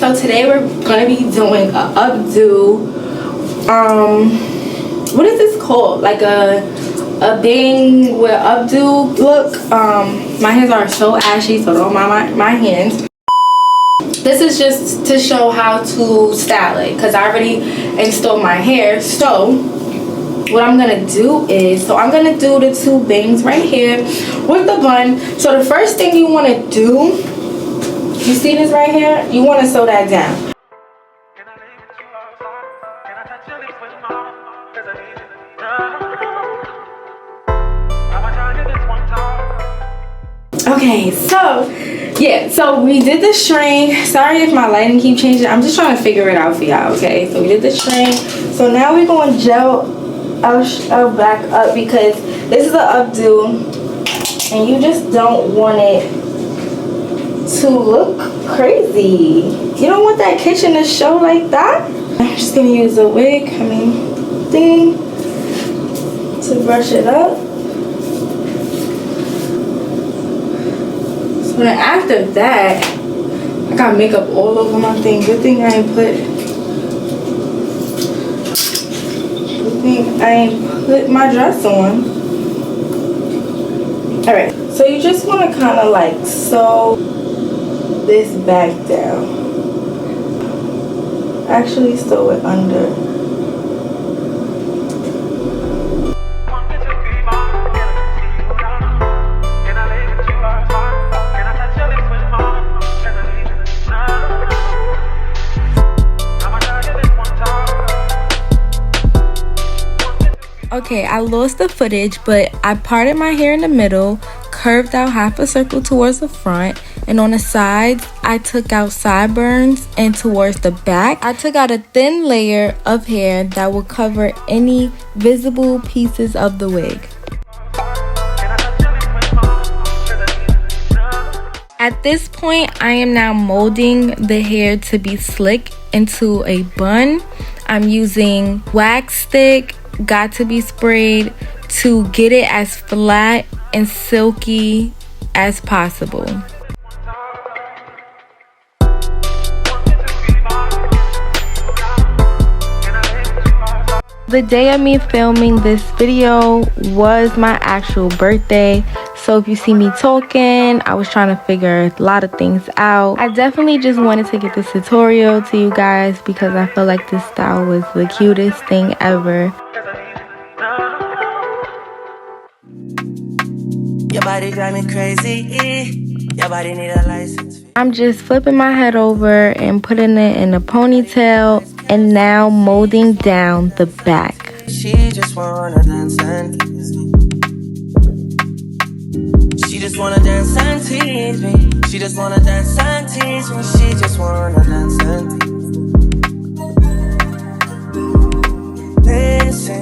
so today we're gonna be doing a updo. What is this called? Like a bang with updo look. My hands are so ashy, so don't mind my hands. This is just to show how to style it because I already installed my hair. So what I'm gonna do is, I'm gonna do the 2 bangs right here with the bun. So the first thing you want to do, you see this right here, you want to sew that down. Okay, so yeah, so we did the string. Sorry if my lighting keep changing. I'm just trying to figure it out for y'all. Okay, so we did the string. So now we're going to gel our back up because this is an updo and you just don't want it to look crazy. You don't want that kitchen to show like that. I'm just gonna use a wig, thing to brush it up. So then after that, I got makeup all over my thing. Good thing I ain't put my dress on. Alright, so you just want to kind of like sew this back down. Actually sew it under. Okay, I lost the footage, but I parted my hair in the middle, curved out half a circle towards the front, and on the sides, I took out sideburns, and towards the back, I took out a thin layer of hair that will cover any visible pieces of the wig. At this point, I am now molding the hair to be slick into a bun. I'm using wax stick, got to be sprayed to get it as flat and silky as possible. The day of me filming this video was my actual birthday. So if you see me talking, I was trying to figure a lot of things out. I definitely just wanted to get this tutorial to you guys because I feel like this style was the cutest thing ever. Your body drive me crazy. Your body need a license. I'm just flipping my head over and putting it in a ponytail and now molding down the back. She just wanna dance and tease me. She just wanna dance and tease me. She just wanna dance and tease me. She just wanna dance and tease me. Listen,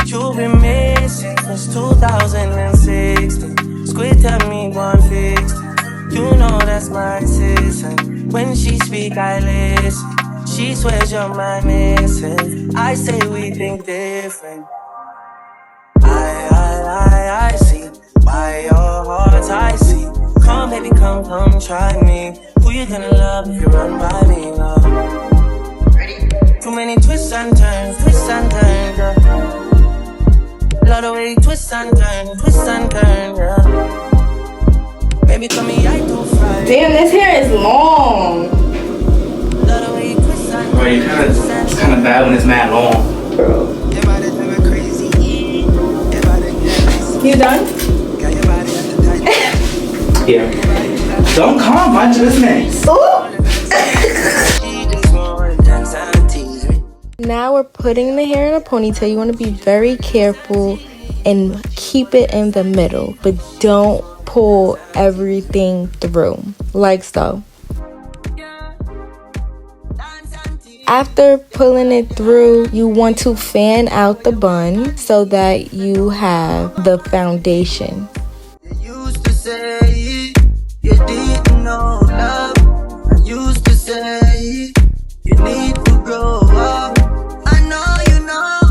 you've been missing since 2016. Squid tell me one fix. You know that's my assistant. When she speak, I listen. She swears you're my missing. I say we think different. I see. By your heart I see. Come baby, come try me. Who you gonna love if you run by me, love? Ready? Too many twists and turns, yeah. Love the way you twist and turn, yeah. Baby, come here, I do fry. Damn, this hair is long. Love the way you twist and turn. Bro, it's kind of bad when it's mad long, bro. You done? Yeah. Don't come much of this mess. Now we're putting the hair in a ponytail. You want to be very careful and keep it in the middle, but don't pull everything through, like so. After pulling it through, you want to fan out the bun so that you have the foundation. You used to say you didn't know love. I used to say you need to grow up. I know you know.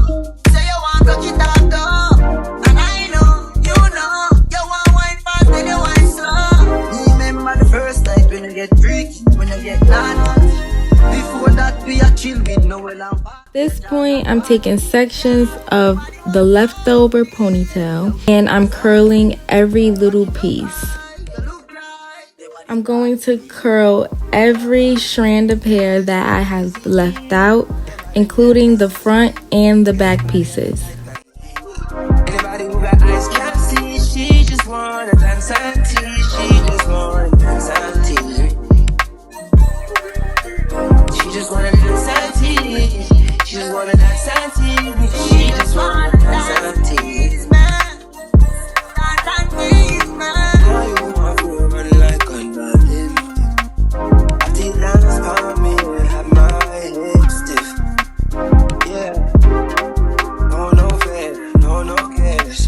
Say you want to get out though. And I know, you know. You want wine fast and you wine slow. Remember the first night when you get freaky, when you get naughty. At this point, I'm taking sections of the leftover ponytail and I'm curling every little piece. I'm going to curl every strand of hair that I have left out, including the front and the back pieces. Anybody who got eyes can't see, she just wanna dance and tease, she just wanna dance and tease. She just wanna dance and tease, she just wanna dance and tease, she just wanna dance and tease. How you want to run like a nothing? I think that's for me and have my head stiff. Yeah. No fair, no cares.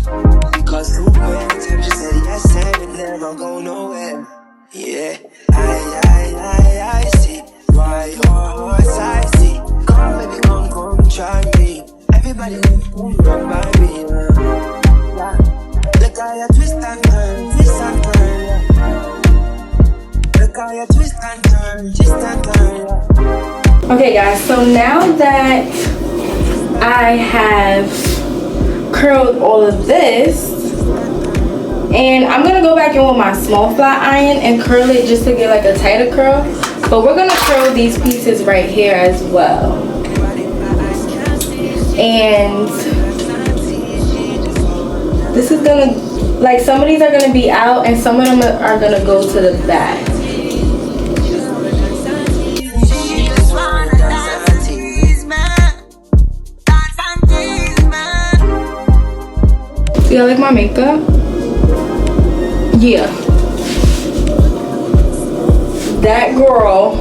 Because who cares? Time just said yes and it never go nowhere. Yeah, I see why your heart's I see. Come baby, come try me. Everybody run by me. Look how you twist and turn, yeah. Look how you twist and turn, yeah. Okay guys, so now that I have curled all of this, and I'm gonna go back in with my small flat iron and curl it just to get like a tighter curl, but we're gonna curl these pieces right here as well. And this is gonna, like, some of these are gonna be out and some of them are gonna go to the back. Do y'all like my makeup? Yeah. That girl.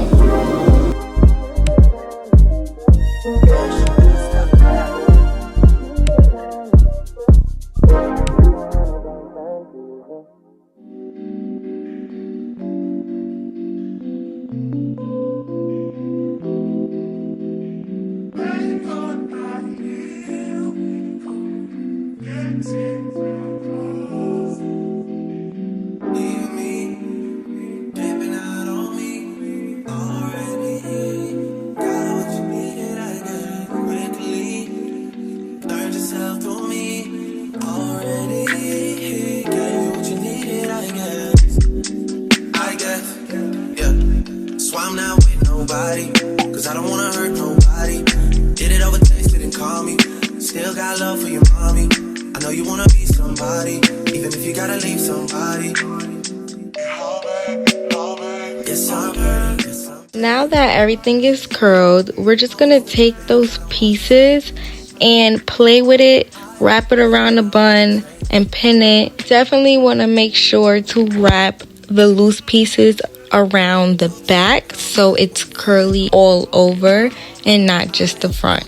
Cause I don't wanna hurt nobody. Did it over text, didn't call me. Still got love for your mommy. I know you wanna be somebody, even if you gotta leave somebody. Now that everything is curled, we're just gonna take those pieces and play with it, wrap it around the bun and pin it. Definitely want to make sure to wrap the loose pieces around the back so it's curly all over and not just the front.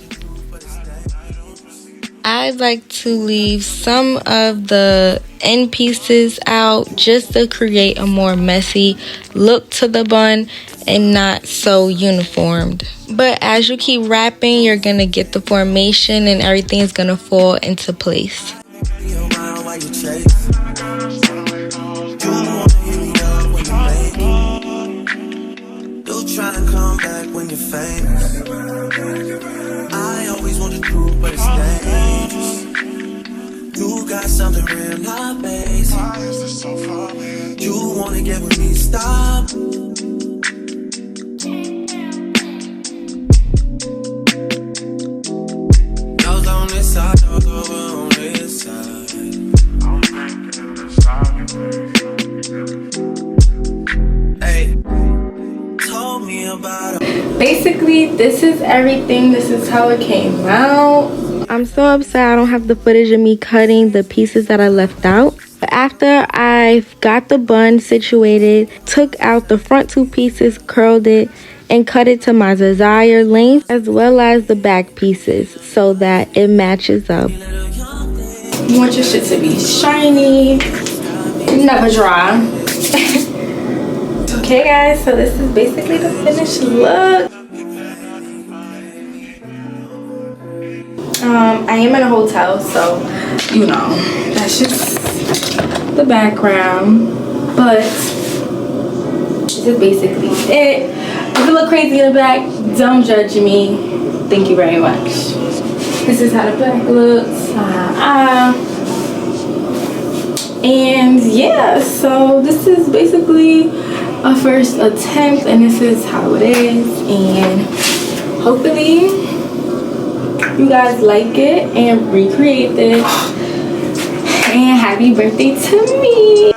I like to leave some of the end pieces out just to create a more messy look to the bun and not so uniformed. But as you keep wrapping, you're gonna get the formation and everything is gonna fall into place. Try and come back when you're famous. I always want the truth, but it's dangerous. You got something real, not basic. You wanna get with me, stop. Those on this side, those over on this side. Hey. Basically, this is everything. This is how it came out. I'm so upset I don't have the footage of me cutting the pieces that I left out. But after I've got the bun situated, took out the front two pieces, curled it, and cut it to my desired length, as well as the back pieces so that it matches up. You want your shit to be shiny, never dry. Okay guys, so this is basically the finished look. I am in a hotel, so you know, that's just the background. But this is basically it. If it look crazy in the back, don't judge me. Thank you very much. This is how the back looks. And yeah, so this is basically a first attempt, and this is how it is. And hopefully you guys like it and recreate this. And happy birthday to me.